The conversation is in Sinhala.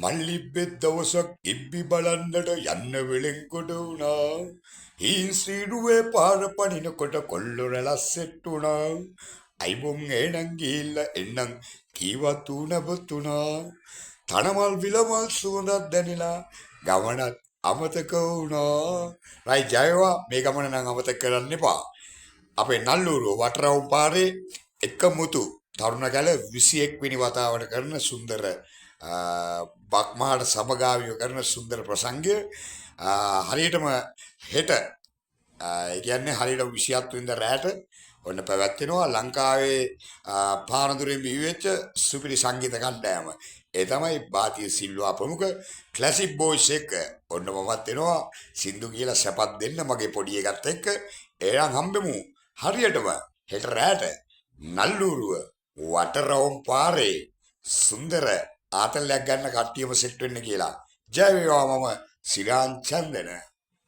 මල්ලිබ්බෙත් දවසක් ඉබ්බි බලන්නට යන්න වෙලෙන්කොට වුණා. හීන් සීඩුවේ පාර පනිනකොට කොල්ලො රැලස් සෙට්ටුණා. අයිබොන් ඒනං ගිහිල්ල එන්නම් කීවත් නැබතුණා. තනමල් විලමල් සුවඳක් දැනිලා ගමනත් අමතක වුණා. රයි ජයවා මේ ගමන නම් අමතක කරන්න එපා. අපේ නල්ලූරුව වටරවුම් පාරේ එක මුතු තරුණ කැල 21 වෙනි වතාවට කරන සුන්දර බක්මාට සමගාමීව කරන සුන්දර ප්‍රසංගය හරියටම හෙට ඒ කියන්නේ හරියට 27 වෙනිදා රැට ඔන්න පැවැත්වෙනවා ලංකාවේ පානදුරෙන් බිහිවෙච්ච සුපිරි සංගීත කණ්ඩායම. ඒ තමයි බාතිය සිල්වා ප්‍රමුඛ ක්ලාසික් බොයිස් එක. ඔන්න මමත් එනවා සින්දු කියලා සැපත් දෙන්න මගේ පොඩි එකත් එක්ක. එහෙනම් හම්බෙමු හරියටම හෙට රැට නල්ලූරුව වටරවුම් පාරේ සුන්දර ආතල්යක් ගන්න කට්ටියම සෙට් වෙන්න කියලා. ජය වේවා. මම සිරාන් චන්දන.